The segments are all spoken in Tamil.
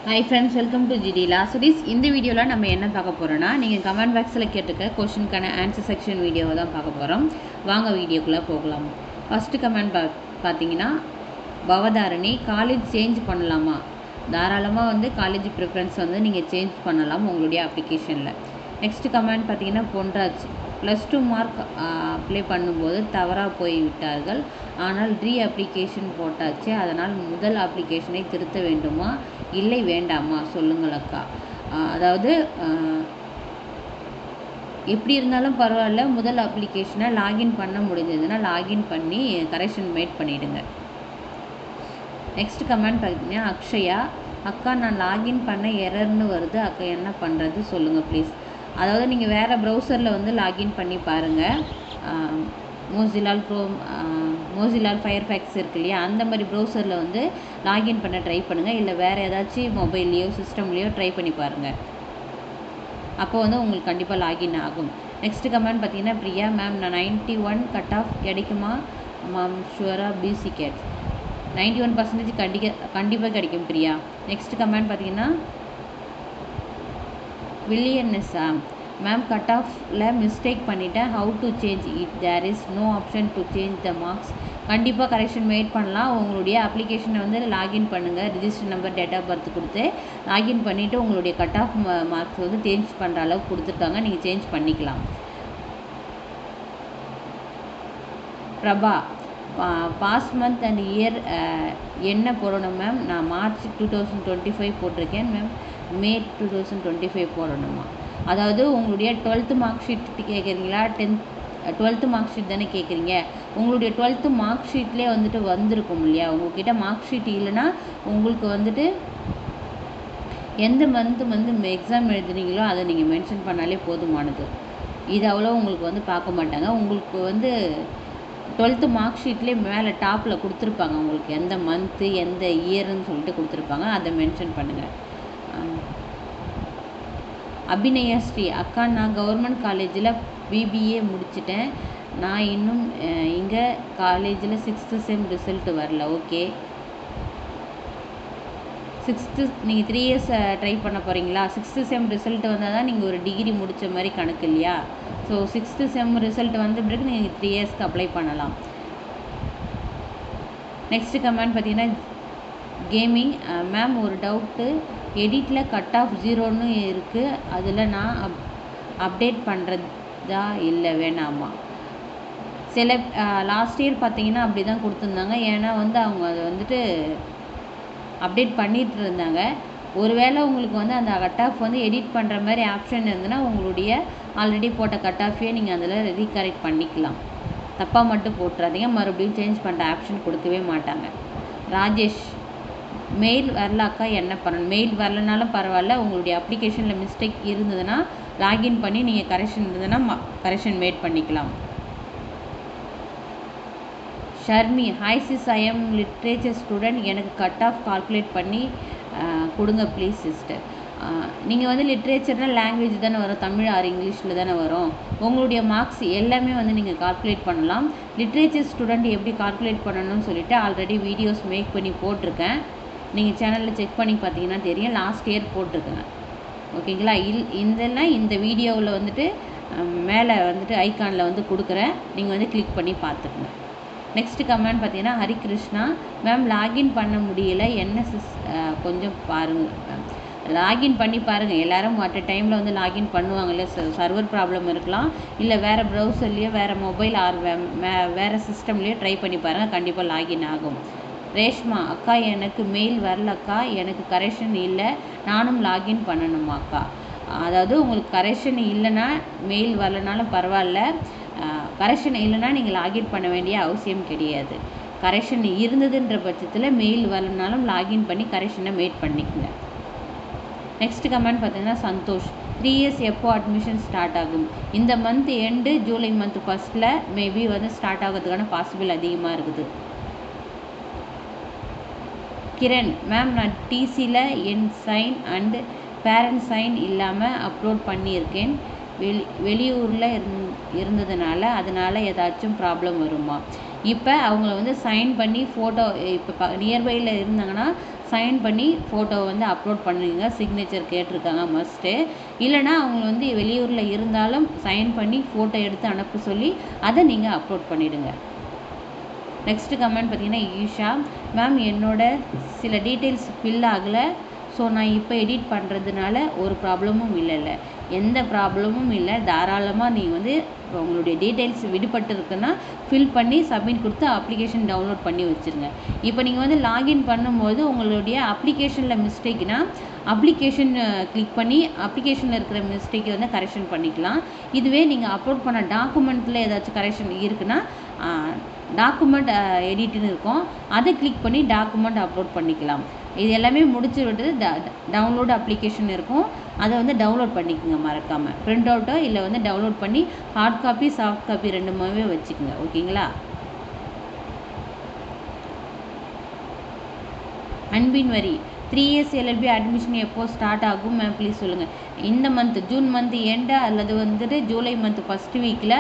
Hi friends, welcome to GD Lasaris. இந்த வீடியோவில் நம்ம என்ன பார்க்க போகிறோன்னா, நீங்கள் கமெண்ட் பாக்ஸில் கேட்டுக்க கொஷினுக்கான ஆன்சர் செக்ஷன் வீடியோவை தான் பார்க்க போகிறோம். வாங்க வீடியோக்குள்ளே போகலாம். ஃபஸ்ட்டு கமெண்ட் பார்த்தீங்கன்னா, பவதாரணி காலேஜ் சேஞ்ச் பண்ணலாமா? தாராளமாக காலேஜ் ப்ரிஃபரன்ஸ் நீங்கள் சேஞ்ச் பண்ணலாம் உங்களுடைய அப்ளிகேஷனில். நெக்ஸ்ட் கமெண்ட் பார்த்தீங்கன்னா, பொன்ராஜ் +2 மார்க் அப்ளை பண்ணும்போது தவறாக போய்விட்டார்கள். ஆனால் அப்ளிகேஷன் போட்டாச்சு. அதனால் முதல் அப்ளிகேஷனை திருத்த வேண்டுமா இல்லை வேண்டாமா சொல்லுங்கள் அக்கா. அதாவது எப்படி இருந்தாலும் பரவாயில்ல, முதல் அப்ளிகேஷனை லாகின் பண்ண முடிஞ்சதுன்னா லாகின் பண்ணி கரெக்ஷன் மேட் பண்ணிவிடுங்க. நெக்ஸ்ட் கமெண்ட் பார்த்தீங்கன்னா, அக்ஷயா அக்கா நான் லாகின் பண்ண எரர்னு வருது அக்கா, என்ன பண்ணுறது சொல்லுங்கள் ப்ளீஸ். அதாவது நீங்கள் வேறு ப்ரௌசரில் லாகின் பண்ணி பாருங்கள். மோசிலா ஃபயர்ஃபேக்ஸ் இருக்கு இல்லையா, அந்த மாதிரி ப்ரௌசரில் லாகின் பண்ண ட்ரை பண்ணுங்கள். இல்லை வேறு ஏதாச்சும் மொபைல்லையோ சிஸ்டம்லேயோ ட்ரை பண்ணி பாருங்கள். அப்போ உங்களுக்கு கண்டிப்பாக லாகின் ஆகும். நெக்ஸ்ட் கமெண்ட் பார்த்தீங்கன்னா, பிரியா மேம் நான் 91 கட் ஆஃப் கிடைக்குமா மேம்? ஷுவராக பிசி கேட்ஸ் 91% கண்டிப்பாக கிடைக்கும் பிரியா. நெக்ஸ்ட் கமெண்ட் பார்த்தீங்கன்னா, வில்லியன்னஸா மேம் கட் ஆஃபில் மிஸ்டேக் பண்ணிட்டேன், how to change it? There is no option to change the marks. கண்டிப்பாக கரெக்ஷன் மேட் பண்ணலாம். உங்களுடைய அப்ளிகேஷனை லாகின் பண்ணுங்கள். Register number, date of birth கொடுத்து லாகின் பண்ணிவிட்டு உங்களுடைய கட் ஆஃப் மார்க்ஸ் சேஞ்ச் பண்ணுற அளவுக்கு கொடுத்துருக்காங்க, நீங்கள் சேஞ்ச் பண்ணிக்கலாம். Prabha past month and year என்ன போடணும் மேம்? நான் மார்ச் 2025 போட்டிருக்கேன் மேம். மே 2025 போடணுமா? அதாவது உங்களுடைய 12th மார்க் ஷீட் கேட்குறீங்களா? 12th மார்க் ஷீட் தானே கேட்குறீங்க. உங்களுடைய 12th மார்க் ஷீட்லேயே வந்திருக்கும் இல்லையா. உங்கள்கிட்ட மார்க் ஷீட் இல்லைன்னா உங்களுக்கு எந்த மந்த்து எக்ஸாம் எழுதுனீங்களோ அதை நீங்கள் மென்ஷன் பண்ணாலே போதுமானது. இது அவ்வளோ உங்களுக்கு பார்க்க மாட்டாங்க. உங்களுக்கு 12th மார்க் ஷீட்லேயே மேலே டாப்பில் கொடுத்துருப்பாங்க. உங்களுக்கு எந்த மந்த்து எந்த இயர்ன்னு சொல்லிட்டு கொடுத்துருப்பாங்க, அதை மென்ஷன் பண்ணுங்கள். அபிநயா ஸ்ரீ அக்கா நான் கவர்மெண்ட் காலேஜில் பிபிஏ முடிச்சிட்டேன். நான் இன்னும் இங்கே காலேஜில் 6th செம் ரிசல்ட்டு வரல. ஓகே, 6th நீங்கள் 3 இயர்ஸ் ட்ரை பண்ண போகிறீங்களா? 6th செம் ரிசல்ட் வந்தால் தான் நீங்கள் ஒரு டிகிரி முடித்த மாதிரி கணக்கு இல்லையா. ஸோ 6th செம் ரிசல்ட் வந்த பிறகு நீங்கள் 3 இயர்ஸ்க்கு அப்ளை பண்ணலாம். நெக்ஸ்ட் கமெண்ட் பார்த்தீங்கன்னா, கேமிங் மேம் ஒரு டவுட்டு, எடிட்டில் கட் ஆஃப் 0ன்னு இருக்குது, அதில் நான் அப்டேட் பண்ணுறதா இல்லை வேணாமா? சில லாஸ்ட் இயர் பார்த்தீங்கன்னா அப்படி தான் கொடுத்துருந்தாங்க. ஏன்னா அவங்க அதை அப்டேட் பண்ணிகிட்டு இருந்தாங்க. ஒருவேளை உங்களுக்கு அந்த கட் ஆஃப் எடிட் பண்ணுற மாதிரி ஆப்ஷன் இருந்ததுன்னா உங்களுடைய ஆல்ரெடி போட்ட கட் ஆஃபையே நீங்கள் அதில் ரீகரெக்ட் பண்ணிக்கலாம். தப்பாக மட்டும் போட்டுறாதீங்க, மறுபடியும் சேஞ்ச் பண்ணுற ஆப்ஷன் கொடுக்கவே மாட்டாங்க. ராஜேஷ் மெயில் வரலாக்கா என்ன பண்ணணும்? மெயில் வரலனாலும் பரவாயில்ல, உங்களுடைய அப்ளிகேஷனில் மிஸ்டேக் இருந்ததுன்னா லாகின் பண்ணி நீங்கள் கரெக்ஷன் இருந்ததுன்னா கரெக்ஷன் மேட் பண்ணிக்கலாம். Sharmi hi sis, I am literature student, எனக்கு கட் ஆஃப் கால்குலேட் பண்ணி கொடுங்க ப்ளீஸ் சிஸ்டர். நீங்கள் லிட்ரேச்சர்னால் லாங்குவேஜ் தானே வரும், தமிழ் ஆர் இங்கிலீஷில் தானே வரும். உங்களுடைய மார்க்ஸ் எல்லாமே நீங்கள் கால்குலேட் பண்ணலாம். லிட்ரேச்சர் ஸ்டூடெண்ட் எப்படி கால்குலேட் பண்ணணும்னு சொல்லிட்டு ஆல்ரெடி வீடியோஸ் மேக் பண்ணி போட்டிருக்கேன். நீங்கள் சேனலில் செக் பண்ணி பார்த்தீங்கன்னா தெரியும், லாஸ்ட் இயர் போட்டிருக்கேன். ஓகேங்களா. இந்த வீடியோவில் மேலே ஐக்கானில் கொடுக்குறேன், நீங்கள் கிளிக் பண்ணி பார்த்துக்கங்க. நெக்ஸ்ட் கமெண்ட் பார்த்தீங்கன்னா, ஹரிகிருஷ்ணா மேம் லாகின் பண்ண முடியல, என்ன கொஞ்சம் பாருங்கள் மேம். லாகின் பண்ணி பாருங்கள். எல்லோரும் அட் டைமில் லாகின் பண்ணுவாங்கல்ல, சர்வர் ப்ராப்ளம் இருக்கலாம், இல்லை வேறு ப்ரௌசர்லேயோ வேறு மொபைல் ஆர் வேறு சிஸ்டம்லேயோ ட்ரை பண்ணி பாருங்கள், கண்டிப்பாக லாகின் ஆகும். ரேஷ்மா அக்கா எனக்கு மெயில் வரலக்கா, எனக்கு கரெக்ஷன் இல்லை, நானும் லாகின் பண்ணணுமாக்கா? அதாவது உங்களுக்கு கரெக்ஷன் இல்லைன்னா மெயில் வரலனாலும் பரவாயில்ல, கரெக்ஷன் இல்லைன்னா நீங்கள் லாகின் பண்ண வேண்டிய அவசியம் கிடையாது. கரெக்ஷன் இருந்ததுன்ற பட்சத்தில் மெயில் வரலனாலும் லாகின் பண்ணி கரெக்ஷனை மேட் பண்ணிக்கோங்க. நெக்ஸ்ட் கமெண்ட் பார்த்தீங்கன்னா, சந்தோஷ் 3 இயர்ஸ் எப்போ அட்மிஷன் ஸ்டார்ட் ஆகும்? இந்த மந்த் எண்டு, ஜூலை மந்த் ஃபஸ்ட்டில் மேபி ஸ்டார்ட் ஆகிறதுக்கான பாசிபிள் அதிகமாக இருக்குது. கிரண் மேம் நான் டிசியில் என் சைன் அண்டு பேரண்ட் சைன் இல்லாமல் அப்லோட் பண்ணியிருக்கேன், வெளியூரில் இருந்ததுனால அதனால் ஏதாச்சும் ப்ராப்ளம் வருமா? இப்போ அவங்கள சைன் பண்ணி ஃபோட்டோ, இப்போ நியர்பையில் இருந்தாங்கன்னா சைன் பண்ணி ஃபோட்டோவை வந்து அப்லோட் பண்ணுங்க. சிக்னேச்சர் கேட்டிருக்காங்க மஸ்ட்டு. இல்லைனா அவங்க வந்து வெளியூரில் இருந்தாலும் சைன் பண்ணி ஃபோட்டோ எடுத்து அனுப்ப சொல்லி அதை நீங்கள் அப்லோட் பண்ணிவிடுங்க. நெக்ஸ்ட்டு கமெண்ட் பார்த்தீங்கன்னா ஈஷா மேம், என்னோட சில டீட்டெயில்ஸ் ஃபில் ஆகலை. ஸோ நான் இப்போ எடிட் பண்ணுறதுனால ஒரு ப்ராப்ளமும் இல்லைல்ல. எந்த ப்ராப்ளமும் இல்லை. தாராளமாக நீங்கள் வந்து உங்களுடைய டீட்டெயில்ஸ் விடுபட்டு இருக்குன்னா ஃபில் பண்ணி சப்மிட் கொடுத்து அப்ளிகேஷன் டவுன்லோட் பண்ணி வச்சுருங்க. இப்போ நீங்கள் வந்து லாகின் பண்ணும்போது உங்களுடைய அப்ளிகேஷனில் மிஸ்டேக்னால் அப்ளிகேஷன் கிளிக் பண்ணி அப்ளிகேஷனில் இருக்கிற மிஸ்டேக்கை வந்து கரெக்ஷன் பண்ணிக்கலாம். இதுவே நீங்கள் அப்லோட் பண்ண டாக்குமெண்ட்டில் ஏதாச்சும் கரெக்ஷன் இருக்குன்னா டாக்குமெண்ட் எடிட்னு இருக்கும், அதை கிளிக் பண்ணி டாக்குமெண்ட் அப்லோட் பண்ணிக்கலாம். இது எல்லாமே முடிச்சு விட்டு டவுன்லோட் அப்ளிகேஷன் இருக்கும், அதை வந்து டவுன்லோட் பண்ணிக்கோங்க மறக்காமல். பிரிண்ட் அவுட்டோ இல்லை வந்து டவுன்லோட் பண்ணி ஹார்ட் காப்பி சாஃப்ட் காப்பி ரெண்டுமே வச்சுக்கோங்க. ஓகேங்களா? அன்பின் வரி 3 years LLB அட்மிஷன் எப்போ ஸ்டார்ட் ஆகும் மேம் ப்ளீஸ் சொல்லுங்கள். இந்த மந்த் ஜூன் மந்த் எண்டு அல்லது வந்துட்டு ஜூலை மந்த் ஃபஸ்ட் வீக்கில்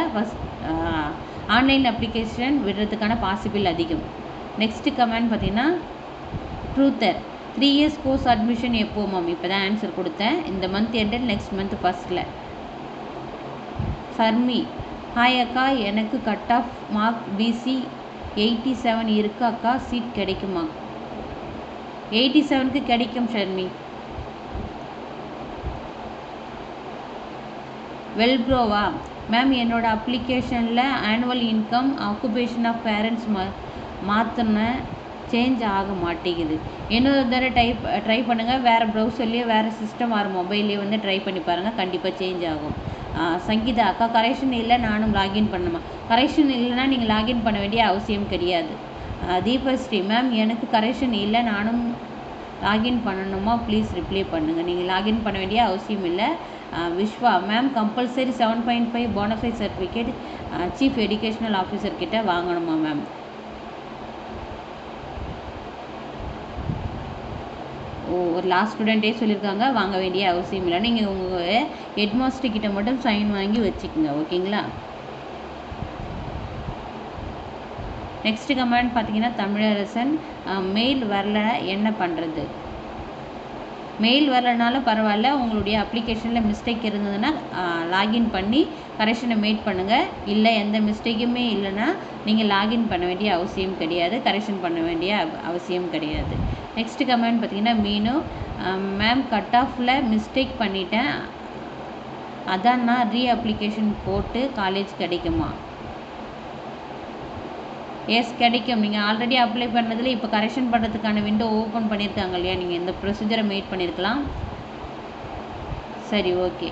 ஆன்லைன் அப்ளிகேஷன் விடுறதுக்கான பாசிபிள் அதிகம். நெக்ஸ்ட்டு கமெண்ட் பார்த்தீங்கன்னா ட்ரூத்தர் 3 years கோர்ஸ் அட்மிஷன் எப்போ மேம்? இப்போ தான் ஆன்சர் கொடுத்தேன். இந்த மந்த் எண்டு நெக்ஸ்ட் மந்த் ஃபஸ்ட்டில். ஃபர்மி ஹாய் அக்கா, எனக்கு கட் ஆஃப் மார்க் BC 87 இருக்கு அக்கா, சீட் கிடைக்குமா? 87க்கு கிடைக்கும் ஷர்மி. வெல்ப்ரோவா மேம், என்னோட அப்ளிகேஷனில் annual income occupation of parents மாற்றின சேஞ்ச் ஆக மாட்டேங்குது. இன்னொரு தடவை ட்ரை பண்ணுங்கள். வேறு ப்ரௌசர்லேயே வேறு சிஸ்டம் வேறு மொபைல்லேயே வந்து ட்ரை பண்ணி பாருங்கள், கண்டிப்பாக சேஞ்ச் ஆகும். சங்கீதா அக்கா, கரெக்ஷன் இல்லை நானும் லாகின் பண்ணணுமா? கரெக்ஷன் இல்லைன்னா நீங்கள் லாகின் பண்ண வேண்டிய அவசியம் கிடையாது. தீபஸ்ரீ மேம், எனக்கு கரெக்ஷன் இல்லை நானும் லாகின் பண்ணணுமா? ப்ளீஸ் ரிப்ளை பண்ணுங்கள். நீங்கள் லாகின் பண்ண வேண்டிய அவசியம் இல்லை. Vishwa ma'am, compulsory 7.5 bonafide certificate chief educational officer கிட்ட வாங்கணுமா மேம்? ஒரு லாஸ்ட் ஸ்டூடெண்ட்டே சொல்லியிருக்காங்க, வாங்க வேண்டிய அவசியம் இல்லை. நீங்கள் உங்கள் ஹெட்மாஸ்டர் கிட்ட மட்டும் சைன் வாங்கி வச்சுக்கோங்க. ஓகேங்களா? நெக்ஸ்ட் கமெண்ட் பார்த்தீங்கன்னா தமிழரசன் மெயில் வரல என்ன பண்ணுறது? மெயில் வரலனாலும் பரவாயில்ல, உங்களுடைய அப்ளிகேஷனில் மிஸ்டேக் இருந்ததுன்னா லாகின் பண்ணி கரெக்ஷனை மேட் பண்ணுங்கள். இல்லை எந்த மிஸ்டேக்குமே இல்லைன்னா நீங்கள் லாகின் பண்ண வேண்டிய அவசியம் கிடையாது, கரெக்ஷன் பண்ண வேண்டிய அவசியம் கிடையாது. நெக்ஸ்ட் கமெண்ட் பார்த்தீங்கன்னா மீனு மேம், கட் ஆஃபில் மிஸ்டேக் பண்ணிட்டேன், அதான் நான் ரீ அப்ளிகேஷன் போட்டு காலேஜ் கிடைக்குமா? எஸ் கிடைக்கும். நீங்கள் ஆல்ரெடி அப்ளை பண்ணுறதுல இப்போ கரெக்ஷன் பண்ணுறதுக்கான விண்டோ ஓப்பன் பண்ணியிருக்காங்க இல்லையா, நீங்கள் இந்த ப்ரொசீஜரை மேட் பண்ணியிருக்கலாம். சரி, ஓகே.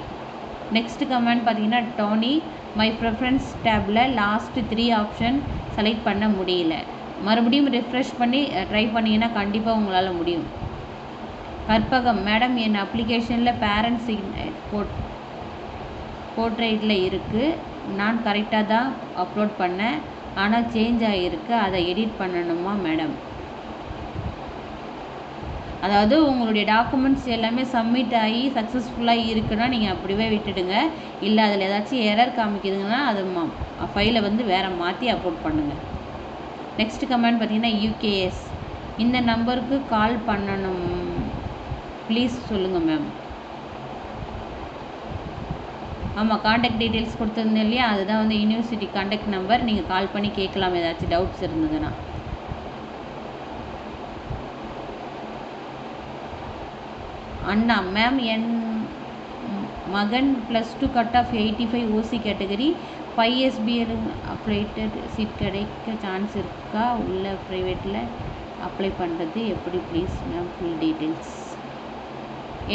நெக்ஸ்ட் கமெண்ட் பார்த்தீங்கன்னா டோனி மை ப்ரிஃபரன்ஸ் டேப்பில் லாஸ்ட் 3 ஆப்ஷன் செலக்ட் பண்ண முடியல, மறுபடியும் ரெஃப்ரெஷ் பண்ணி ட்ரை பண்ணிங்கன்னா கண்டிப்பாக உங்களால் முடியும். கற்பகம் மேடம், என் அப்ளிகேஷனில் பேரண்ட்ஸ் போர்ட்ரைட்டில் இருக்குது, நான் கரெக்டாக தான் அப்லோட் பண்ணேன், ஆனால் சேஞ்ச் ஆகிருக்கு, அதை எடிட் பண்ணணுமா மேடம்? அதாவது உங்களுடைய டாக்குமெண்ட்ஸ் எல்லாமே சப்மிட் ஆகி சக்ஸஸ்ஃபுல்லாக இருக்குன்னா நீங்கள் அப்படியே விட்டுடுங்க. இல்லை அதில் ஏதாச்சும் எரர் காமிக்குதுங்கன்னா அது ஃபைலை வந்து வேறு மாற்றி அப்லோட் பண்ணுங்கள். நெக்ஸ்ட் கமெண்ட் பார்த்தீங்கன்னா யூகேஎஸ் இந்த நம்பருக்கு கால் பண்ணணும் ப்ளீஸ் சொல்லுங்கள் மேம். ஆமாம், காண்டாக்ட் டீட்டெயில்ஸ் கொடுத்துருந்தேன் இல்லையா, அதுதான் வந்து யூனிவர்சிட்டி காண்டாக்ட் நம்பர். நீங்கள் கால் பண்ணி கேட்கலாம் ஏதாச்சும் டவுட்ஸ் இருந்ததுன்னா. அண்ணா மேம், என் மகன் +2 cut off 85 OC category 5 SBL applied seat கிடைக்க சான்ஸ் இருக்கா? உள்ள ப்ரைவேட்டில் அப்ளை பண்ணுறது எப்படி please ma'am full details.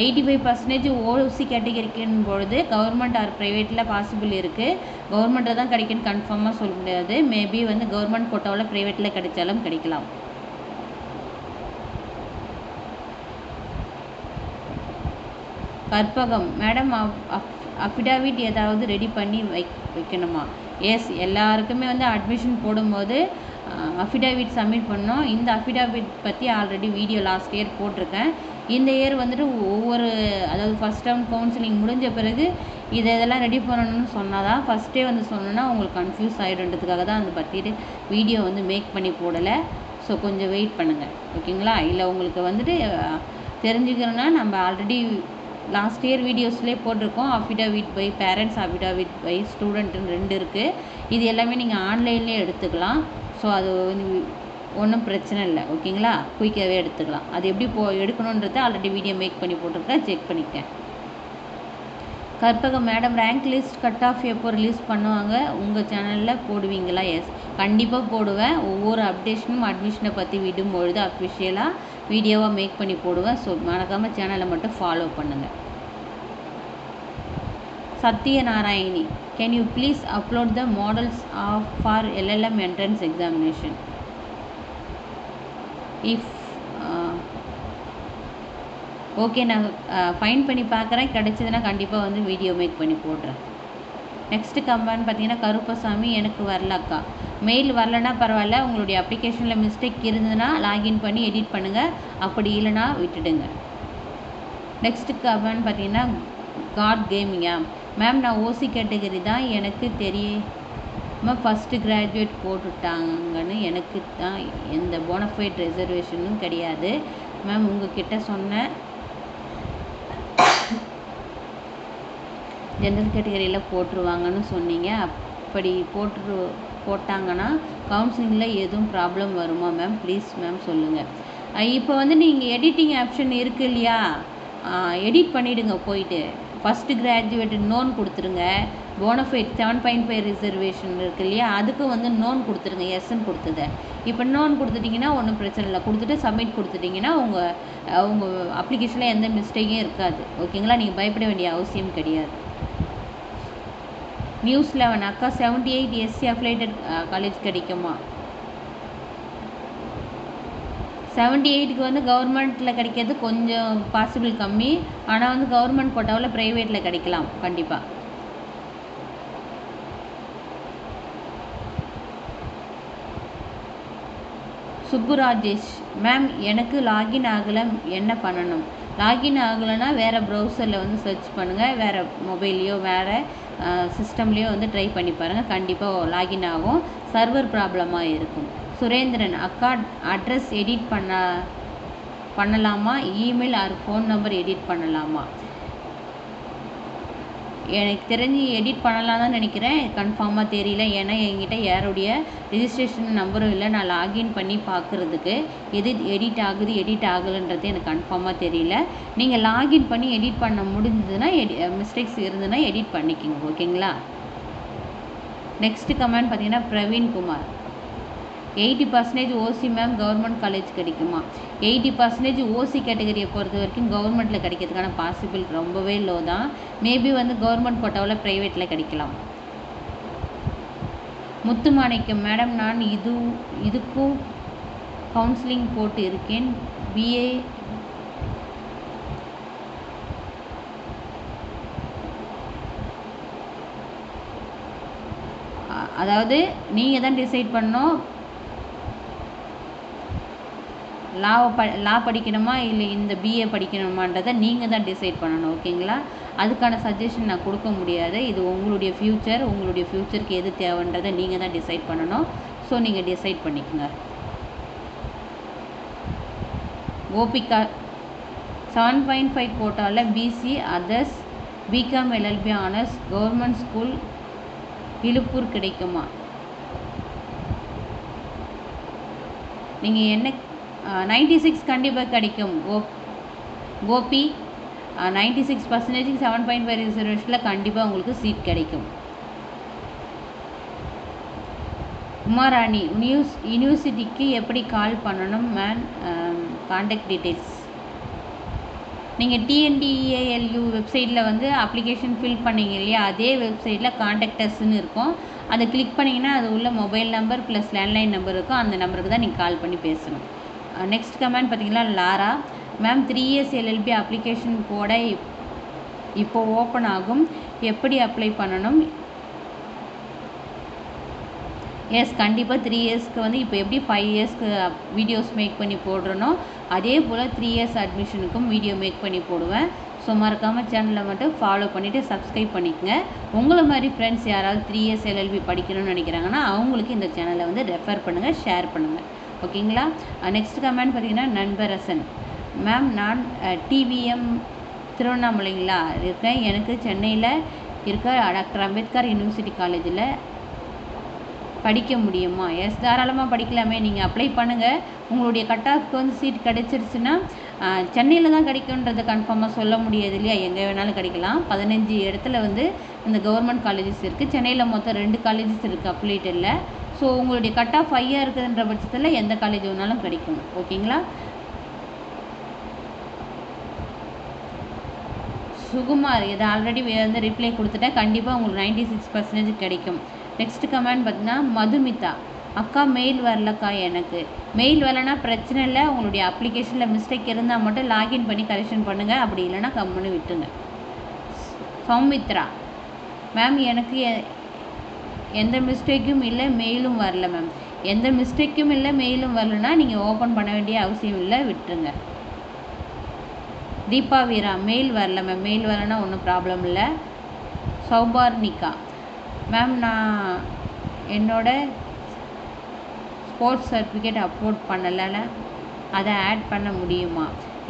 85% OC கேட்டகரிக்குன்னு பொழுது கவர்மெண்ட் ஆர் ப்ரைவேட்டில் பாசிபிள் இருக்குது. கவர்மெண்ட்டில் தான் கிடைக்குன்னு கன்ஃபார்மாக சொல்ல முடியாது. மேபி வந்து கவர்மெண்ட் கோட்டாவில் ப்ரைவேட்டில் கிடைச்சாலும் கிடைக்கலாம். கற்பகம் மேடம், அஃபிடாவிட் ஏதாவது ரெடி பண்ணி வைக்கணுமா? எஸ், எல்லாருக்குமே வந்து அட்மிஷன் போடும்போது அஃபிடாவிட் சப்மிட் பண்ணோம். இந்த அஃபிடாவிட் பற்றி ஆல்ரெடி வீடியோ லாஸ்ட் இயர் போட்டிருக்கேன். இந்த இயர் வந்துட்டு அதாவது ஃபஸ்ட் டேர்ம் கவுன்சிலிங் முடிஞ்ச பிறகு இதெல்லாம் ரெடி பண்ணணும்னு சொன்னால் தான், ஃபஸ்ட்டே வந்து சொன்னோன்னா உங்களுக்கு கன்ஃபியூஸ் ஆகிடுன்றதுக்காக தான் அந்த பற்றி வீடியோ வந்து மேக் பண்ணி போடலை. ஸோ கொஞ்சம் வெயிட் பண்ணுங்கள், ஓகேங்களா? இல்லை உங்களுக்கு வந்துட்டு தெரிஞ்சுக்கணுன்னா நம்ம ஆல்ரெடி லாஸ்ட் இயர் வீடியோஸ்லேயே போட்டிருக்கோம். Affidavit by parents, affidavit by ஸ்டூடெண்ட்டுன்னு 2 இருக்குது. இது எல்லாமே நீங்கள் ஆன்லைன்லேயே எடுத்துக்கலாம். ஸோ அது ஒன்றும் பிரச்சனை இல்லை, ஓகேங்களா? குயிக்காகவே எடுத்துக்கலாம். அது எப்படி எடுக்கணுன்றதை ஆல்ரெடி வீடியோ மேக் பண்ணி போட்டிருக்கேன், செக் பண்ணிக்கேன். Karpagam madam, rank list cut off எப்போ ரிலீஸ் பண்ணுவாங்க? உங்கள் சேனலில் போடுவீங்களா? எஸ், கண்டிப்பாக போடுவேன். ஒவ்வொரு அப்டேஷனும் அட்மிஷனை பற்றி விடும்பொழுது அஃபிஷியலாக வீடியோவாக மேக் பண்ணி போடுவேன். ஸோ மறக்காமல் சேனலை மட்டும் ஃபாலோ பண்ணுங்கள். Sathyanarayani, can you please upload the models for LLM entrance examination? If okay, நான் ஃபைன் பண்ணி பார்க்குறேன். கிடச்சதுன்னா கண்டிப்பாக வந்து வீடியோ மேக் பண்ணி போடுறேன். நெக்ஸ்ட்டு கமெண்ட் பார்த்தீங்கன்னா, கருப்பசாமி, எனக்கு வரலக்கா. மெயில் வரலன்னா பரவாயில்ல, உங்களுடைய அப்ளிகேஷனில் மிஸ்டேக் இருந்ததுன்னா லாகின் பண்ணி எடிட் பண்ணுங்கள், அப்படி இல்லைனா விட்டுடுங்க. நெக்ஸ்ட்டு கமெண்ட் பார்த்தீங்கன்னா, காட் கேமிங்கா மேம், நான் ஓசி கேட்டகரி தான், எனக்கு தெரியாமல் ஃபஸ்ட்டு கிராஜுவேட் போட்டுட்டாங்கன்னு. எனக்கு தான் எந்த போனஃபைட் ரிசர்வேஷனும் கிடையாது மேம். உங்ககிட்ட சொன்ன ஜென்ரல் கேட்டகரியில் போட்டுருவாங்கன்னு சொன்னீங்க. அப்படி போட்டாங்கன்னா கவுன்சிலிங்கில் எதுவும் ப்ராப்ளம் வருமா மேம்? ப்ளீஸ் மேம் சொல்லுங்கள். இப்போ வந்து நீங்கள் எடிட்டிங் ஆப்ஷன் இருக்குது இல்லையா, எடிட் பண்ணிவிடுங்க. போயிட்டு ஃபஸ்ட்டு கிராஜுவேட் நோன் கொடுத்துருங்க. போனஃபைட் 7.5 ரிசர்வேஷன் இருக்குது இல்லையா, அதுக்கு வந்து நோன் கொடுத்துருங்க, எஸ்ன்னு கொடுத்துது. இப்போ நோன் கொடுத்துட்டிங்கன்னா ஒன்றும் பிரச்சனை இல்லை. கொடுத்துட்டு சப்மிட் கொடுத்துட்டிங்கன்னா உங்கள் அப்ளிகேஷனில் எந்த மிஸ்டேக்கும் இருக்காது, ஓகேங்களா? நீங்கள் பயப்பட வேண்டிய அவசியம் கிடையாது. நியூஸ் 11, அக்கா 78 எஸ்சி அஃபிலேட்டட் காலேஜ் கிடைக்குமா? 78க்கு வந்து கவர்மெண்ட்டில் கிடைக்கிறது கொஞ்சம் பாசிபிள் கம்மி. ஆனால் வந்து கவர்மெண்ட் கோட்டாவில் ப்ரைவேட்டில் கிடைக்கலாம் கண்டிப்பாக. சுப்புராஜேஷ், மேம் எனக்கு லாகின் ஆகலை, என்ன பண்ணணும்? லாகின் ஆகலைன்னா வேறு ப்ரௌசரில் வந்து சர்ச் பண்ணுங்கள். வேறு மொபைல்லையோ வேறு சிஸ்டம்லேயோ வந்து ட்ரை பண்ணி பாருங்கள், கண்டிப்பாக லாகின் ஆகும். சர்வர் ப்ராப்ளமாக இருக்கும். சுரேந்திரன், அக்கா அட்ரஸ் எடிட் பண்ணலாமா? Email R phone number edit பண்ணலாமா? எனக்கு தெரிஞ்சு எடிட் பண்ணலாம் தான் நினைக்கிறேன், கன்ஃபார்மாக தெரியல. ஏன்னா என்கிட்ட யாருடைய ரிஜிஸ்ட்ரேஷன் நம்பரும் இல்லை. நான் லாகின் பண்ணி பார்க்குறதுக்கு எது எடிட் ஆகுது எடிட் ஆகலைன்றது எனக்கு கன்ஃபார்மாக தெரியல. நீங்கள் லாகின் பண்ணி எடிட் பண்ண முடிஞ்சதுன்னா மிஸ்டேக்ஸ் இருந்ததுன்னா எடிட் பண்ணிக்கோங்க, ஓகேங்களா? நெக்ஸ்ட்டு கமெண்ட் பார்த்தீங்கன்னா, பிரவீன்குமார், 80% ஓசி மேம் கவர்மெண்ட் காலேஜ் கிடைக்குமா? 80% ஓசி கேட்டகரியை பொறுத்த வரைக்கும் கவர்மெண்ட்டில் கிடைக்கிறதுக்கான பாசிபிள் ரொம்பவே லோ தான். மேபி வந்து கவர்மெண்ட் கோட்டாவில் ப்ரைவேட்டில் கிடைக்கலாம். முத்துமாணிக்கம், மேடம் நான் இதுக்கும் கவுன்சிலிங் போட்டு இருக்கேன். பிஏ அதாவது நீங்கள் தான் டிசைட் பண்ணணும், லா படிக்கணுமா இல்லை இந்த பிஏ படிக்கணுமான்றதை நீங்கள் தான் டிசைட் பண்ணணும், ஓகேங்களா? அதுக்கான சஜஷன் நான் கொடுக்க முடியாது. இது உங்களுடைய ஃப்யூச்சருக்கு எது தேவைன்றதை நீங்கள் தான் டிசைட் பண்ணணும். ஸோ நீங்கள் டிசைட் பண்ணிக்கோங்க. கோபிகா, 7.5 கோட்டாவில் B C others B Com LLB honours government school Iluppur கிடைக்குமா? நீங்கள் என்ன 96 கண்டிப்பாக கிடைக்கும் கோபி. 96% 7.5 ரிசர்வேஷனில் கண்டிப்பாக உங்களுக்கு சீட் கிடைக்கும். உமாராணி, யூனிவர்சிட்டிக்கு எப்படி கால் பண்ணணும் மேம்? கான்டாக்ட் டீட்டெயில்ஸ் நீங்கள் TNDALU வெப்சைட்டில் வந்து அப்ளிகேஷன் ஃபில் பண்ணிங்க இல்லையா, அதே வெப்சைட்டில் கான்டாக்டர்ஸ்ன்னு இருக்கும். அதை கிளிக் பண்ணிங்கன்னா அது உள்ள mobile number plus landline number இருக்கும். அந்த நம்பருக்கு தான் நீங்கள் கால் பண்ணி பேசணும். நெக்ஸ்ட் கமெண்ட் பார்த்தீங்கன்னா, Lara, ma'am 3 years LLB application போட இப்போ ஓப்பன் ஆகும், எப்படி அப்ளை பண்ணணும்? எஸ், கண்டிப்பாக 3 yearsக்கு வந்து இப்போ எப்படி 5 yearsக்கு வீடியோஸ் மேக் பண்ணி போடுறனோ அதே போல் 3 years அட்மிஷனுக்கும் வீடியோ மேக் பண்ணி போடுவேன். ஸோ மறக்காமல் சேனலை மட்டும் ஃபாலோ பண்ணிவிட்டு சப்ஸ்கிரைப் பண்ணிக்கோங்க. உங்களை மாதிரி ஃப்ரெண்ட்ஸ் யாராவது 3 years LLB படிக்கணும்னு நினைக்கிறாங்கன்னா அவங்களுக்கு இந்த சேனலை வந்து ரெஃபர் பண்ணுங்கள், ஷேர் பண்ணுங்கள். ஓகேங்களா. நெக்ஸ்ட் கமெண்ட் பார்த்தீங்கன்னா நண்பரசன். மேம் நான் டிவிஎம் திருவண்ணாமலைங்களா இருக்கேன். எனக்கு சென்னையில் இருக்க டாக்டர் அம்பேத்கர் யூனிவர்சிட்டி காலேஜில் படிக்க முடியுமா? எஸ், தாராளமாக படிக்கலாமே. நீங்கள் அப்ளை பண்ணுங்கள். உங்களுடைய கட் ஆஃப்க்கு வந்து சீட் கிடைச்சிருச்சுன்னா சென்னையில் தான் கிடைக்குன்றதை கன்ஃபார்மாக சொல்ல முடியாது இல்லையா, எங்கே வேணாலும் கிடைக்கலாம். 15 இடத்துல வந்து இந்த கவர்மெண்ட் காலேஜஸ் இருக்குது. சென்னையில் மொத்தம் 2 காலேஜஸ் இருக்குது அப்ளேட்டடில். ஸோ உங்களுடைய கட் ஆஃப் ஹையாக இருக்குதுன்ற பட்சத்தில் எந்த காலேஜ் வேணாலும் கிடைக்கும். ஓகேங்களா. சுகுமார், இதை ஆல்ரெடி வந்து ரிப்ளை கொடுத்துட்டேன். கண்டிப்பாக உங்களுக்கு 96% கிடைக்கும். நெக்ஸ்ட் கமெண்ட் பார்த்தீங்கன்னா மதுமிதா. அக்கா மெயில் வரலக்கா. எனக்கு மெயில் வரலன்னா பிரச்சனை இல்லை. உங்களுடைய அப்ளிகேஷனில் மிஸ்டேக் இருந்தால் மட்டும் லாகின் பண்ணி கரெக்ஷன் பண்ணுங்கள். அப்படி இல்லைன்னா கம்முன்னு விட்டுருங்க. சௌமித்ரா மேம், எனக்கு எந்த மிஸ்டேக்கும் இல்லை, மெயிலும் வரல மேம். எந்த மிஸ்டேக்கும் இல்லை, மெயிலும் வரலன்னா நீங்கள் ஓப்பன் பண்ண வேண்டிய அவசியம் இல்லை, விட்டுருங்க. தீபா வீரா, மெயில் வரல மேம். மெயில் வரலன்னா ஒன்றும் ப்ராப்ளம் இல்லை. சௌபார்னிகா மேம், நான் என்னோட ஸ்போர்ட்ஸ் சர்டிஃபிகேட் அப்லோட் பண்ணலைன்னு அதை ஆட் பண்ண முடியுமா?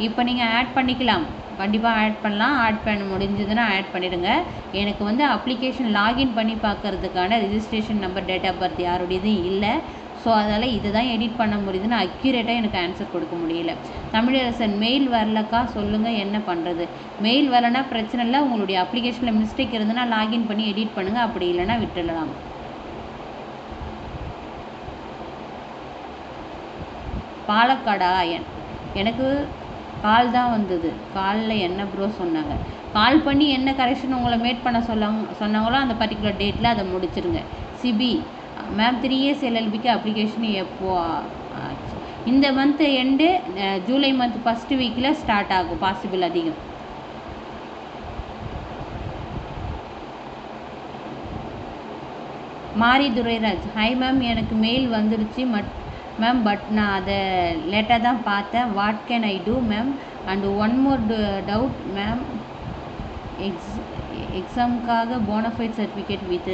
இப்போ நீங்கள் ஆட் பண்ணிக்கலாம், கண்டிப்பாக ஆட் பண்ணலாம். ஆட் பண்ண முடிஞ்சதுன்னா ஆட் பண்ணிவிடுங்க. எனக்கு வந்து அப்ளிகேஷன் லாகின் பண்ணி பார்க்குறதுக்கான registration number, date of birth யாருடையதும் இல்லை. ஸோ அதனால் இதை தான் எடிட் பண்ண முடியுதுன்னு அக்யூரேட்டாக எனக்கு ஆன்சர் கொடுக்க முடியல. தமிழரசன், மெயில் வரலக்கா, சொல்லுங்கள் என்ன பண்ணுறது? மெயில் வரலன்னா பிரச்சனை இல்லை. உங்களுடைய அப்ளிகேஷனில் மிஸ்டேக் இருந்ததுன்னா லாகின் பண்ணி எடிட் பண்ணுங்கள். அப்படி இல்லைன்னா விட்டுடலாம். பாலக்காடா, எனக்கு கால் தான் வந்தது. காலில் என்ன ப்ரோ சொன்னாங்க? கால் பண்ணி என்ன கரெக்ஷன் உங்களை மேட் பண்ண சொன்னாங்களோ அந்த பர்டிகுலர் டேட்டில் அதை முடிச்சிருங்க. சிபி மேம், 3 years LLBக்கு அப்ளிகேஷன் எப்போ ஆச்சு? இந்த month end, July month first வீக்கில் ஸ்டார்ட் ஆகும், பாசிபிள் அதிகம். மாரி துரைராஜ், ஹாய் மேம், எனக்கு மெயில் வந்துருச்சு மேம், பட் நான் அதை லேட்டாக தான் பார்த்தேன். What can I do ma'am? And one more doubt ma'am, எக்ஸாமுக்காக bonafide certificate with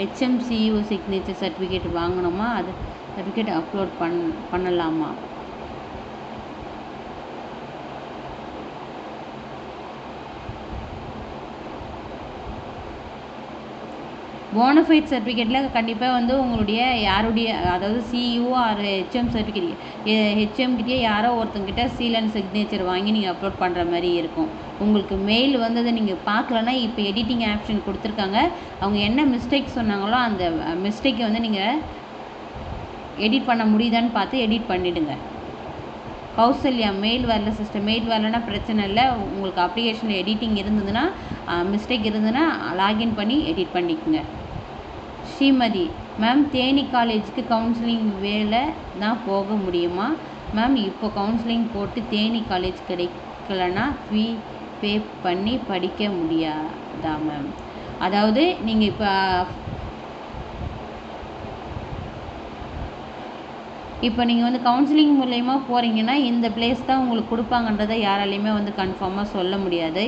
HMCU signature certificate வாங்கணுமா? அது சர்டிஃபிகேட் அப்லோட் பண்ணலாமா? போனஃபைட் சர்டிஃபிகேட்டில் கண்டிப்பாக வந்து உங்களுடைய யாருடைய, அதாவது சிஇஓ ஆர் HM சர்டிஃபிகேட், HMகிட்டே யாரோ ஒருத்தங்கிட்ட சீல் அண்ட் சிக்னேச்சர் வாங்கி நீங்கள் அப்லோட் பண்ணுற மாதிரி இருக்கும். உங்களுக்கு மெயில் வந்ததை நீங்கள் பார்க்கலன்னா இப்போ எடிட்டிங் ஆப்ஷன் கொடுத்துருக்காங்க. அவங்க என்ன மிஸ்டேக் சொன்னாங்களோ அந்த மிஸ்டேக்கை வந்து நீங்கள் எடிட் பண்ண முடியுதான்னு பார்த்து எடிட் பண்ணிவிடுங்க. கௌசல்யா, மெயில் வரல சிஸ்டர். மெயில் வரலன்னா பிரச்சனை இல்லை. உங்களுக்கு அப்ளிகேஷனில் எடிட்டிங் இருந்ததுன்னா, மிஸ்டேக் இருந்ததுன்னா லாகின் பண்ணி எடிட் பண்ணிக்கோங்க. ஸ்ரீமதி மேம், தேனி காலேஜுக்கு கவுன்சிலிங் வேலை தான் போக முடியுமா மேம்? இப்போ கவுன்சிலிங் போட்டு தேனி காலேஜ் கிடைக்கலன்னா ஃபீ பே பண்ணி படிக்க முடியாதா மேம்? அதாவது நீங்கள் இப்போ நீங்கள் வந்து கவுன்சிலிங் மூலயமா போகிறீங்கன்னா இந்த பிளேஸ் தான் உங்களுக்கு கொடுப்பாங்கன்றதை யாராலையுமே வந்து கன்ஃபார்மாக சொல்ல முடியாது.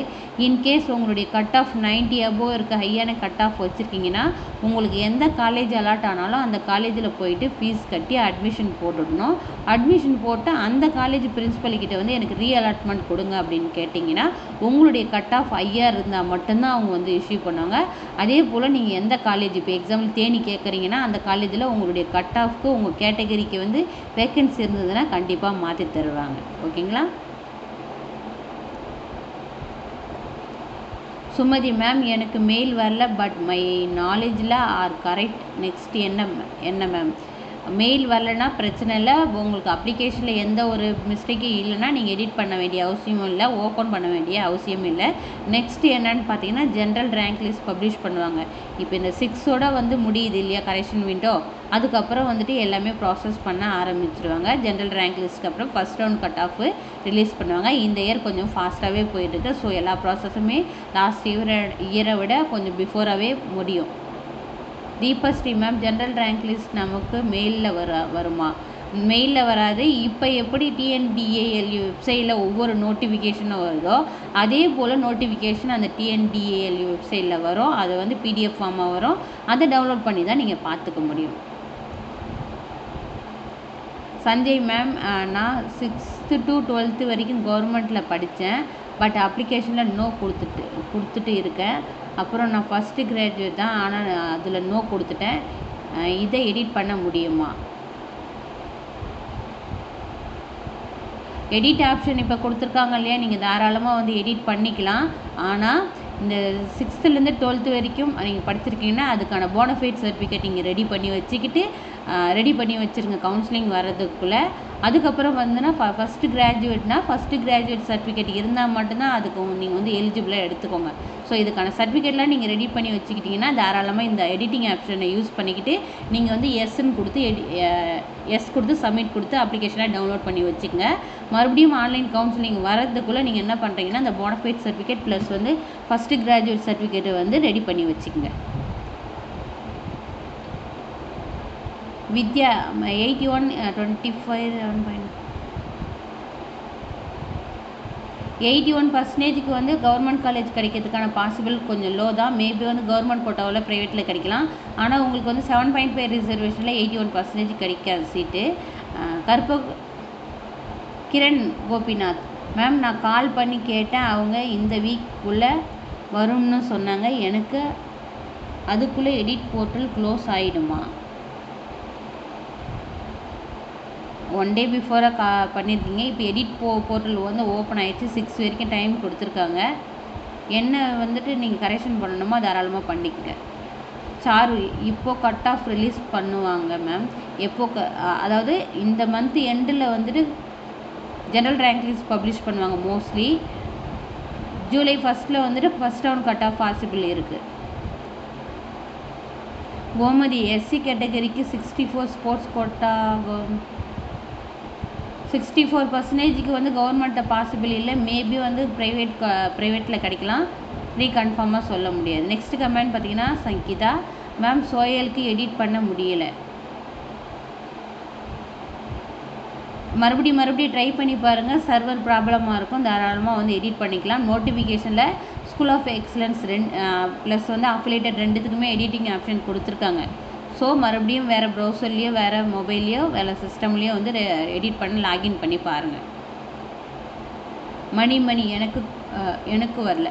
இன்கேஸ் உங்களுடைய கட் ஆஃப் 90 above இருக்க ஹையான கட் ஆஃப் வச்சுருக்கீங்கன்னா உங்களுக்கு எந்த காலேஜ் அலாட் ஆனாலும் அந்த காலேஜில் போயிட்டு ஃபீஸ் கட்டி அட்மிஷன் போட்டுடணும். அட்மிஷன் போட்டு அந்த காலேஜ் பிரின்ஸிபல்கிட்ட வந்து எனக்கு ரீஅலாட்மெண்ட் கொடுங்க அப்படின்னு கேட்டிங்கன்னா உங்களுடைய கட் ஆஃப் ஹையாக இருந்தால் மட்டும்தான் அவங்க வந்து இஷ்யூ பண்ணுவாங்க. அதே போல் நீங்கள் எந்த காலேஜ், இப்போ எக்ஸாம்பிள் தேனி கேட்குறீங்கன்னா அந்த காலேஜில் உங்களுடைய கட் ஆஃப்க்கு உங்கள் கேட்டகரிக்கு வந்து வேக்கன்சி இருந்ததுன்னா கண்டிப்பாக மாற்றி தருவாங்க. ஓகேங்களா. சுமதி மேம், எனக்கு மெயில் வரல, பட் மை நாலேஜில் ஆர் கரெக்ட். நெக்ஸ்ட் என்ன மேம்? மெயில் வரலன்னா பிரச்சனை இல்லை. உங்களுக்கு அப்ளிகேஷனில் எந்த ஒரு மிஸ்டேக்கும் இல்லைன்னா நீங்கள் எடிட் பண்ண வேண்டிய அவசியமும் இல்லை, ஓப்பன் பண்ண வேண்டிய அவசியமும் இல்லை. நெக்ஸ்ட் என்னன்னு பார்த்தீங்கன்னா ஜென்ரல் ரேங்க் லிஸ்ட் பப்ளிஷ் பண்ணுவாங்க. இப்போ இந்த 6ஓட வந்து முடியுது இல்லையா கரெக்ஷன் விண்டோ, அதுக்கப்புறம் வந்துட்டு எல்லாமே ப்ராசஸ் பண்ண ஆரம்பிச்சிருவாங்க. ஜென்ரல் ரேங்க் லிஸ்ட்டுக்கு அப்புறம் first round cut off release பண்ணுவாங்க. இந்த இயர் கொஞ்சம் ஃபாஸ்ட்டாகவே போயிட்டுருக்கு. ஸோ எல்லா ப்ராசஸுமே லாஸ்ட் இயரை விட கொஞ்சம் பிஃபோராகவே முடியும். Deepashree ma'am, general rank list நமக்கு மெயிலில் வருமா? மெயிலில் வராது. இப்போ எப்படி TNDALU வெப்சைட்டில் ஒவ்வொரு நோட்டிஃபிகேஷனும் வருதோ அதே போல் நோட்டிஃபிகேஷன் அந்த TNDALU வெப்சைட்டில் வரும். அது வந்து PDF ஃபார்மாக வரும். அதை டவுன்லோட் பண்ணி தான் நீங்கள் பார்த்துக்க முடியும். சஞ்சய் மேம், நான் 6th to 12th வரைக்கும் கவர்மெண்ட்டில் படித்தேன். பட் அப்ளிகேஷனில் நோ கொடுத்துட்டு இருக்கேன். அப்புறம் நான் ஃபஸ்ட்டு கிராஜுவேட் தான், ஆனால் அதில் நோ கொடுத்துட்டேன். இதை எடிட் பண்ண முடியுமா? எடிட் ஆப்ஷன் இப்போ கொடுத்துருக்காங்க இல்லையா, நீங்கள் தாராளமாக வந்து எடிட் பண்ணிக்கலாம். ஆனால் இந்த 6th-லேருந்து 12th வரைக்கும் நீங்கள் படிச்சிருக்கீங்கன்னா அதுக்கான போனஃபைட் சர்டிஃபிகேட் நீங்கள் ரெடி பண்ணி வச்சுருங்க கவுன்சிலிங் வர்றதுக்குள்ளே. அதுக்கப்புறம் வந்துன்னா ஃபஸ்ட்டு கிராஜுவேட் சர்டிஃபிகேட் இருந்தால் மட்டும்தான் அதுக்கு நீங்கள் வந்து எலிஜிபிளாக எடுத்துக்கோங்க. ஸோ இதுக்கான சர்டிஃபிகேட்லாம் நீங்கள் ரெடி பண்ணி வச்சுக்கிட்டிங்கன்னா தாராளமாக இந்த எடிட்டிங் ஆப்ஷனை யூஸ் பண்ணிக்கிட்டு நீங்கள் வந்து எஸ் கொடுத்து சப்மிட் கொடுத்து அப்ளிகேஷனை டவுன்லோட் பண்ணி வச்சுக்கோங்க. மறுபடியும் ஆன்லைன் கவுன்சிலிங் வரதுக்குள்ளே நீங்கள் என்ன பண்ணுறீங்கன்னா அந்த போனஃபைட் சர்டிஃபிகேட் ப்ளஸ் வந்து ஃபஸ்ட்டு கிராஜுவேட் சர்டிஃபிகேட்டை வந்து ரெடி பண்ணி வச்சுக்கோங்க. வித்யா 81 25 81% வந்து கவர்மெண்ட் காலேஜ் கிடைக்கிறதுக்கான பாசிபிள் கொஞ்சம் லோ தான். மேபி வந்து கவர்மெண்ட் கோட்டாவில் ப்ரைவேட்டில் கிடைக்கலாம். ஆனால் உங்களுக்கு வந்து 7.5 ரிசர்வேஷனில் 81% கிடைக்காது சீட்டு. கிரண் கோபிநாத் மேம், நான் கால் பண்ணி கேட்டேன், அவங்க இந்த வீக்குள்ளே வரும்னு சொன்னாங்க. எனக்கு அதுக்குள்ளே எடிட் போர்ட்டல் க்ளோஸ் ஆகிடுமா? 1 day பிஃபோராக பண்ணியிருக்கீங்க. இப்போ எடிட் போர்ட்டல் வந்து ஓப்பன் ஆகிடுச்சு. 6 வரைக்கும் டைம் கொடுத்துருக்காங்க. என்ன வந்துட்டு நீங்கள் கரெக்ஷன் பண்ணணுமோ தாராளமாக பண்ணிக்கங்க. சாரு, இப்போது கட் ஆஃப் ரிலீஸ் பண்ணுவாங்க மேம். அதாவது இந்த மந்த் எண்டில் வந்துட்டு ஜென்ரல் ரேங்க் லிஸ்ட் பப்ளிஷ் பண்ணுவாங்க மோஸ்ட்லி. ஜூலை 1 வந்துட்டு first round cut off possible இருக்குது. கோமதி, எஸ்சி கேட்டகரிக்கு 64 ஸ்போர்ட்ஸ் கோட்டா 64% வந்து கவர்மெண்ட்டை பாசிபிள் இல்லை. மேபி வந்து ப்ரைவேட்டில் கிடைக்கலாம். கன்ஃபார்மாக சொல்ல முடியாது. நெக்ஸ்ட் கமெண்ட் பார்த்தீங்கன்னா சங்கீதா மேம், சோயலுக்கு எடிட் பண்ண முடியலை. மறுபடியும் ட்ரை பண்ணி பாருங்கள். சர்வர் ப்ராப்ளமாக இருக்கும். தாராளமாக வந்து எடிட் பண்ணிக்கலாம். நோட்டிஃபிகேஷனில் ஸ்கூல் ஆஃப் எக்ஸலன்ஸ் ப்ளஸ் வந்து அஃபிலேட்டட் ரெண்டுத்துக்குமே எடிட்டிங் ஆப்ஷன் கொடுத்துருக்காங்க. ஸோ மறுபடியும் வேறு ப்ரௌசர்லேயோ வேறு மொபைல்லையோ வேறு சிஸ்டம்லேயோ வந்து எடிட் பண்ணி லாகின் பண்ணி பாருங்கள். மணி எனக்கு வரல.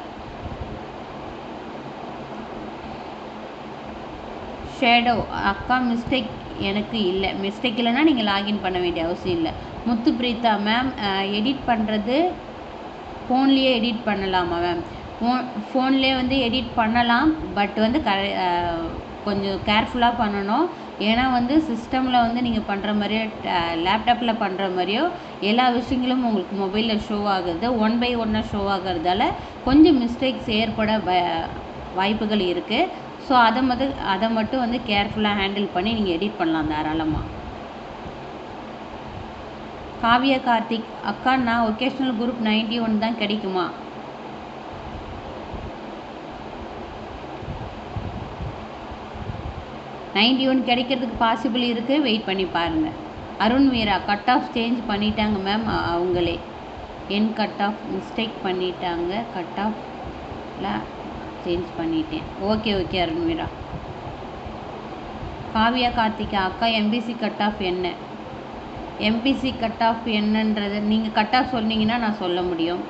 ஷேடோ அக்கா, மிஸ்டேக் எனக்கு இல்லை. மிஸ்டேக் இல்லைன்னா நீங்கள் லாகின் பண்ண வேண்டிய அவசியம் இல்லை. முத்து பிரீத்தா மேம், எடிட் பண்ணுறது ஃபோன்லேயே எடிட் பண்ணலாமா மேம்? ஃபோன்லேயே வந்து எடிட் பண்ணலாம். பட் வந்து கொஞ்சம் கேர்ஃபுல்லாக பண்ணணும். ஏன்னா வந்து சிஸ்டமில் வந்து நீங்கள் பண்ணுற மாதிரியோ லேப்டாப்பில் பண்ணுற மாதிரியோ எல்லா விஷயங்களும் உங்களுக்கு மொபைலில் ஷோ ஆகுது. 1 by 1 ஷோ ஆகிறதால கொஞ்சம் மிஸ்டேக்ஸ் ஏற்பட வாய்ப்புகள் இருக்குது. ஸோ அதை மட்டும் வந்து கேர்ஃபுல்லாக ஹேண்டில் பண்ணி நீங்கள் எடிட் பண்ணலாம் தாராளமாக. காவியா கார்த்திக் அக்கா, நான் ஒகேஷ்னல் குரூப் 91 தான் கிடைக்குமா? கிடைக்கிறதுக்கு பாசிபிள் இருக்குது. வெயிட் பண்ணி பாருங்கள். அருண் வீரா, கட் ஆஃப் சேஞ்ச் பண்ணிட்டாங்க மேம். அவங்களே என் கட் ஆஃப் மிஸ்டேக் பண்ணிட்டாங்க. கட் ஆஃபில் சேஞ்ச் பண்ணிட்டேன். ஓகே அருண் வீரா. காவியா கார்த்திகா அக்கா, எம்பிசி கட் ஆஃப் என்ன? எம்பிசி கட் ஆஃப் என்னன்றது நீங்கள் கட் ஆஃப் சொன்னீங்கன்னா நான் சொல்ல முடியும்.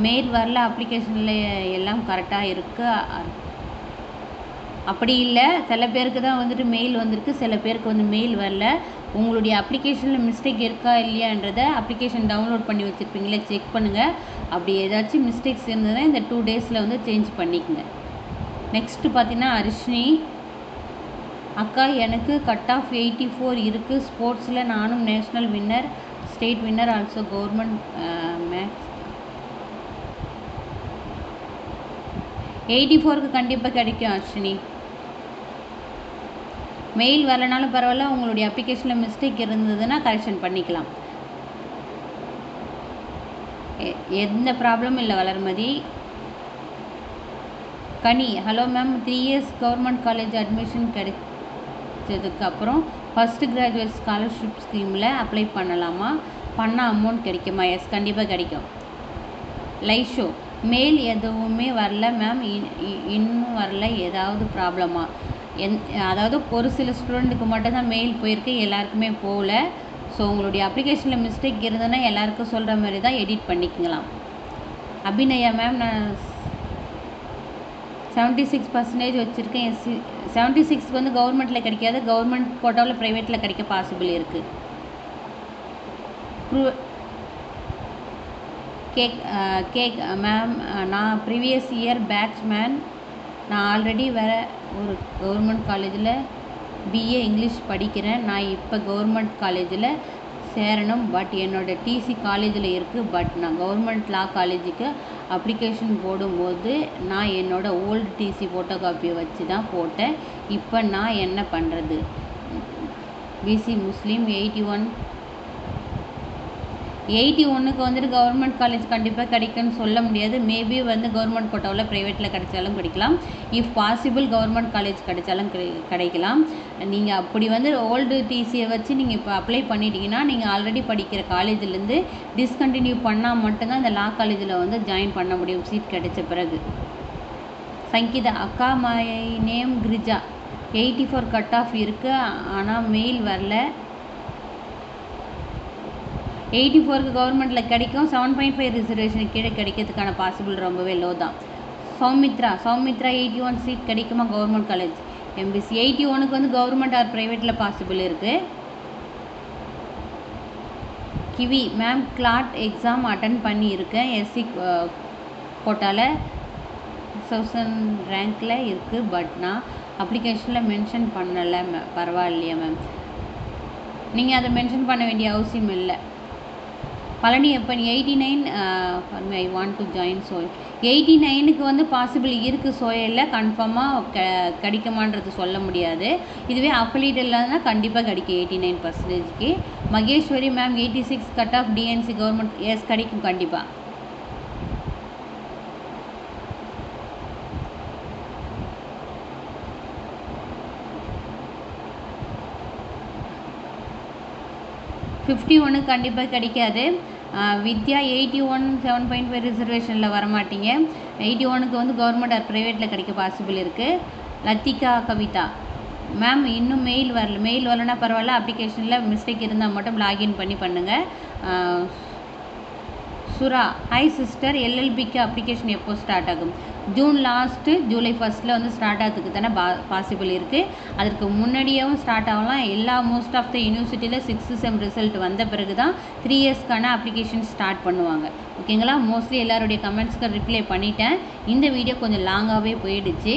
மெயில் வரல, அப்ளிகேஷனில் எல்லாம் கரெக்டாக இருக்குது. அப்படி இல்லை, சில பேருக்கு தான் வந்துட்டு மெயில் வந்திருக்கு, சில பேருக்கு வந்து மெயில் வரல. உங்களுடைய அப்ளிகேஷனில் மிஸ்டேக் இருக்கா இல்லையான்றதை அப்ளிகேஷன் டவுன்லோட் பண்ணி வச்சுருப்பீங்களே, செக் பண்ணுங்கள். அப்படி ஏதாச்சும் மிஸ்டேக்ஸ் இருந்ததுன்னா இந்த 2 days வந்து சேஞ்ச் பண்ணிக்கோங்க. நெக்ஸ்ட்டு பார்த்தீங்கன்னா அரிஷ்னி அக்கா, எனக்கு கட் ஆஃப் 84 இருக்குது. ஸ்போர்ட்ஸில் நானும் national winner, state winner, also government marks. 84க்கு கண்டிப்பாக கிடைக்கும் அர்ஷினி. மெயில் வரலனாலும் பரவாயில்ல, உங்களுடைய அப்ளிகேஷனில் மிஸ்டேக் இருந்ததுன்னா கரெக்ஷன் பண்ணிக்கலாம். எந்த ப்ராப்ளமும் இல்லை வளர்மதி. கனி, hello ma'am, 3 years government college admission கிடைச்சதுக்கு அப்புறம் ஃபஸ்ட்டு கிராஜுவேட் ஸ்காலர்ஷிப் ஸ்கீமில் அப்ளை பண்ணலாமா? பண்ணால் அமௌண்ட் கிடைக்குமா? எஸ், கண்டிப்பாக கிடைக்கும். லைஷோ, மெயில் எதுவுமே வரல மேம், இன்னும் வரல, ஏதாவது ப்ராப்ளமா? அதாவது ஒரு சில ஸ்டூடெண்ட்டுக்கு மட்டும்தான் மெயில் போயிருக்கு, எல்லாருக்குமே போகல. ஸோ உங்களுடைய அப்ளிகேஷனில் மிஸ்டேக் இருந்ததுன்னா எல்லாருக்கும் சொல்கிற மாதிரி தான் எடிட் பண்ணிக்கலாம். அபிநயா மேம், நான் 76% வச்சுருக்கேன். 76க்கு வந்து கவர்மெண்ட்டில் கிடைக்காது, கவர்மெண்ட் கோட்டாவில் ப்ரைவேட்டில் கிடைக்க பாசிபிள் இருக்குது. கேக் மேம், நான் ப்ரீவியஸ் இயர் பேட்ச்மேன். நான் ஆல்ரெடி வேறு ஒரு கவர்மெண்ட் காலேஜில் பிஏ இங்கிலீஷ் படிக்கிறேன். நான் இப்போ கவர்மெண்ட் காலேஜில் சேரணும், பட் என்னோடய டிசி காலேஜில் இருக்குது. பட் நான் கவர்மெண்ட் லா காலேஜுக்கு அப்ளிகேஷன் போடும்போது நான் என்னோடய ஓல்டு டிசி ஃபோட்டோ காப்பியை வச்சு தான் போட்டேன். இப்போ நான் என்ன பண்ணுறது? பிசி முஸ்லீம் 81க்கு வந்துட்டு கவர்மெண்ட் காலேஜ் கண்டிப்பாக கிடைக்குன்னு சொல்ல முடியாது. மேபி வந்து கவர்மெண்ட் கோட்டாவில் ப்ரைவேட்டில் கிடைச்சாலும் கிடைக்கலாம். இஃப் பாசிபிள் கவர்மெண்ட் காலேஜ் கிடைச்சாலும் கிடைக்கலாம். நீங்கள் அப்படி வந்து ஓல்டு டிசியை வச்சு நீங்கள் இப்போ அப்ளை பண்ணிட்டீங்கன்னா நீங்கள் ஆல்ரெடி படிக்கிற காலேஜிலேருந்து டிஸ்கண்டினியூ பண்ணால் மட்டும்தான் இந்த லா காலேஜில் வந்து ஜாயின் பண்ண முடியும் சீட் கிடைச்ச பிறகு. சங்கீதா அக்கா, my name Girija. 84 cut off இருக்குது, ஆனால் மெயில் வரல. 84க்கு கவர்மெண்ட்டில் கிடைக்கும், 7.5 ரிசர்வேஷனுக்கு கீழே கிடைக்கிறதுக்கான பாசிபிள் ரொம்பவே லோ தான். சௌமித்ரா 81 சீட் கிடைக்குமா கவர்மெண்ட் காலேஜ் எம்பிசி? 81க்கு வந்து கவர்மெண்ட் ஆர் ப்ரைவேட்டில் பாசிபிள் இருக்குது. Kiwi ma'am, CLAT exam attend பண்ணியிருக்கேன். எஸ்சி கோட்டாவில் 1000 ரேங்க்கில் இருக்குது, பட் நான் அப்ளிகேஷனில் மென்ஷன் பண்ணலை. பரவாயில்லையா மேம்? நீங்கள் அதை மென்ஷன் பண்ண வேண்டிய அவசியம் இல்லை. Palaniappan 89 I want to join சோயல். 89க்கு வந்து பாசிபிள் இருக்குது சோயலில், கன்ஃபார்மாக கிடைக்குமான்றது சொல்ல முடியாது. இதுவே அஃபிலியேட் இல்லைன்னா கண்டிப்பாக கிடைக்கும் 89%க்கு. Maheswari ma'am, 86 cut off TNC government. Yes, கிடைக்கும் கண்டிப்பாக. $51 கண்டிப்பாக கிடைக்காது. வித்யா 81 7.5 ரிசர்வேஷனில் வரமாட்டீங்க. 81க்கு வந்து கவர்மெண்ட் ஆர் ப்ரைவேட்டில் கிடைக்க பாசிபிள் இருக்குது. லத்திகா கவிதா மேம், இன்னும் மெயில் வரலன்னா பரவாயில்ல, அப்ளிகேஷனில் மிஸ்டேக் இருந்தால் மட்டும் லாகின் பண்ணி பண்ணுங்கள். சுரா, ஹாய் சிஸ்டர், எல்எல்பிக்கு அப்ளிகேஷன் எப்போ ஸ்டார்ட் ஆகும்? ஜூன் லாஸ்ட்டு ஜூலை 1ஸ்ட்டில் வந்து ஸ்டார்ட் ஆகிறதுக்கு தானே பாசிபிள் இருக்குது. அதற்கு முன்னாடியும் ஸ்டார்ட் ஆகலாம். எல்லா மோஸ்ட் ஆஃப் த யூனிவர்சிட்டியில் 6th செம் ரிசல்ட் வந்த பிறகு தான் 3 இயர்ஸ்க்கான அப்ளிகேஷன் ஸ்டார்ட் பண்ணுவாங்க. ஓகேங்களா? மோஸ்ட்லி எல்லாருடைய கமெண்ட்ஸ்க்கு ரிப்ளை பண்ணிட்டேன். இந்த வீடியோ கொஞ்சம் லாங்காகவே போயிடுச்சு.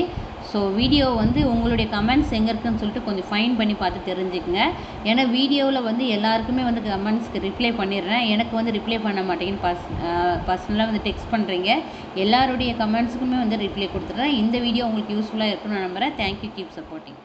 ஸோ வீடியோ வந்து உங்களுடைய கமெண்ட்ஸ் எங்கே இருக்குன்னு சொல்லிட்டு கொஞ்சம் ஃபைன் பண்ணி பார்த்து தெரிஞ்சுக்கங்க. ஏன்னா வீடியோவில் வந்து எல்லாருக்குமே வந்து கமெண்ட்ஸ்க்கு ரிப்ளை பண்ணிடுறேன். எனக்கு வந்து ரிப்ளை பண்ண மாட்டேங்குன்னு பர்சனலாக வந்து டெக்ஸ்ட் பண்ணுறீங்க. எல்லாருடைய கமெண்ட்ஸுக்குமே வந்து ரிப்ளை கொடுத்துட்றேன். இந்த வீடியோ உங்களுக்கு யூஸ்ஃபுல்லாக இருக்குன்னு நான் நம்புகிறேன். Thank you, keep supporting.